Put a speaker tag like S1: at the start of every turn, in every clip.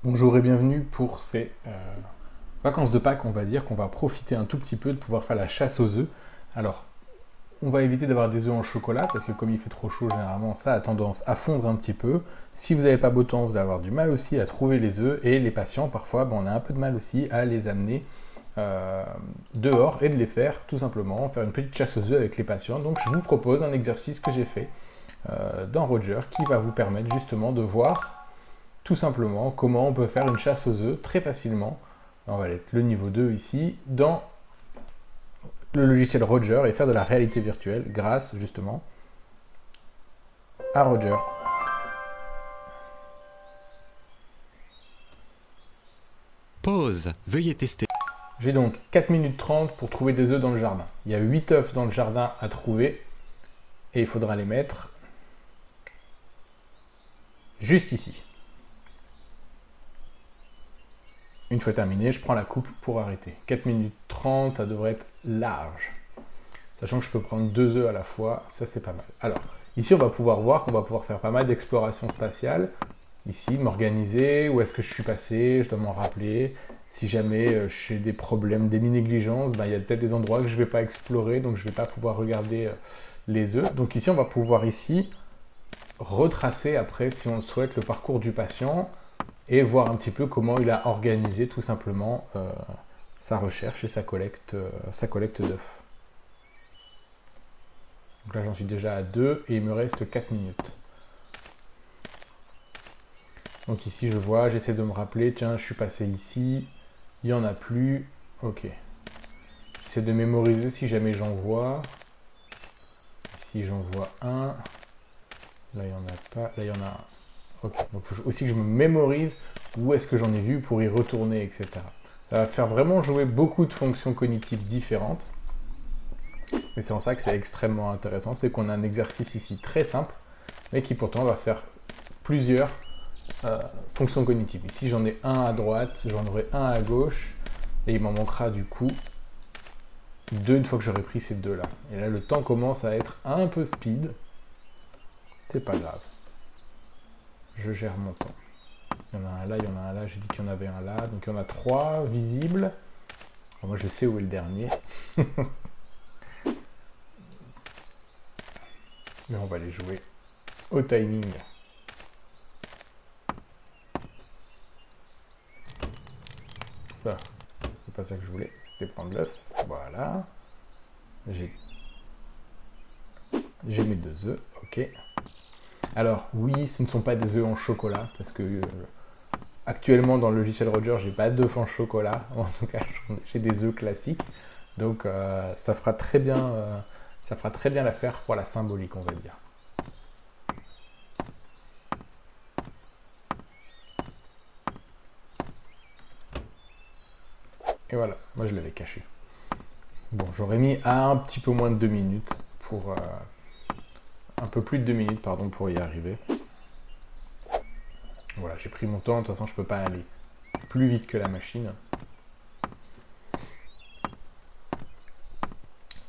S1: Bonjour et bienvenue pour ces vacances de Pâques, on va dire qu'on va profiter un tout petit peu de pouvoir faire la chasse aux œufs. Alors, on va éviter d'avoir des œufs en chocolat parce que comme il fait trop chaud, généralement, ça a tendance à fondre un petit peu. Si vous n'avez pas beau temps, vous allez avoir du mal aussi à trouver les œufs et les patients, parfois, on a un peu de mal aussi à les amener dehors et de les faire tout simplement, faire une petite chasse aux œufs avec les patients. Donc, je vous propose un exercice que j'ai fait dans Roger qui va vous permettre justement de voir tout simplement comment on peut faire une chasse aux œufs très facilement. On va être le niveau 2 ici, dans le logiciel Roger et faire de la réalité virtuelle grâce justement à Roger.
S2: Pause. Veuillez tester.
S1: J'ai donc 4 minutes 30 pour trouver des œufs dans le jardin. Il y a 8 œufs dans le jardin à trouver et il faudra les mettre juste ici. Une fois terminé, je prends la coupe pour arrêter. 4 minutes 30, ça devrait être large. Sachant que je peux prendre 2 œufs à la fois, ça c'est pas mal. Alors, ici on va pouvoir voir qu'on va pouvoir faire pas mal d'exploration spatiale. Ici, m'organiser, où est-ce que je suis passé, je dois m'en rappeler. Si jamais j'ai des problèmes, des négligences, il y a peut-être des endroits que je ne vais pas explorer, donc je ne vais pas pouvoir regarder les œufs. Donc ici, on va pouvoir ici retracer après, si on le souhaite, le parcours du patient et voir un petit peu comment il a organisé tout simplement sa recherche et sa collecte d'œufs. Donc là, j'en suis déjà à 2 et il me reste 4 minutes. Donc ici, je vois, j'essaie de me rappeler, tiens, je suis passé ici, il n'y en a plus, ok. J'essaie de mémoriser si jamais j'en vois. Ici, j'en vois un. Là, il n'y en a pas, là, il y en a un. Ok, donc il faut aussi que je me mémorise où est-ce que j'en ai vu pour y retourner, etc. Ça va faire vraiment jouer beaucoup de fonctions cognitives différentes. Mais c'est en ça que c'est extrêmement intéressant, c'est qu'on a un exercice ici très simple, mais qui pourtant va faire plusieurs fonctions cognitives. Ici, j'en ai un à droite, j'en aurai un à gauche, et il m'en manquera du coup 2 une fois que j'aurai pris ces 2-là. Et là, le temps commence à être un peu speed. C'est pas grave. Je gère mon temps. Il y en a un là, il y en a un là, j'ai dit qu'il y en avait un là. Donc il y en a 3 visibles. Alors, moi, je sais où est le dernier. Mais on va les jouer au timing. Ça, c'est pas ça que je voulais, c'était prendre l'œuf. Voilà. J'ai mes 2 œufs, ok. Alors, oui, ce ne sont pas des œufs en chocolat, parce que actuellement dans le logiciel Roger, j'ai pas d'œufs en chocolat. En tout cas, j'ai des œufs classiques. Donc, ça fera très bien l'affaire pour la symbolique, on va dire. Et voilà, moi je l'avais caché. Bon, j'aurais mis un petit peu moins de 2 minutes pour... un peu plus de 2 minutes, pardon, pour y arriver. Voilà, j'ai pris mon temps, de toute façon je peux pas aller plus vite que la machine.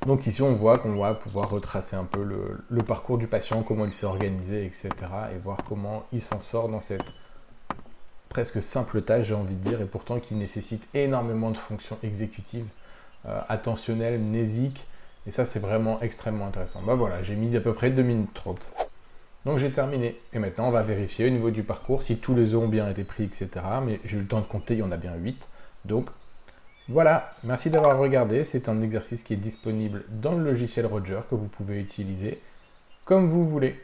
S1: Donc ici on voit qu'on va pouvoir retracer un peu le parcours du patient, comment il s'est organisé, etc. Et voir comment il s'en sort dans cette presque simple tâche, j'ai envie de dire, et pourtant qui nécessite énormément de fonctions exécutives, attentionnelles, mnésiques. Et ça c'est vraiment extrêmement intéressant. Voilà, j'ai mis à peu près 2 minutes 30. Donc j'ai terminé. Et maintenant, on va vérifier au niveau du parcours si tous les œufs ont bien été pris, etc. Mais j'ai eu le temps de compter, il y en a bien 8. Donc voilà, merci d'avoir regardé. C'est un exercice qui est disponible dans le logiciel Roger que vous pouvez utiliser comme vous voulez.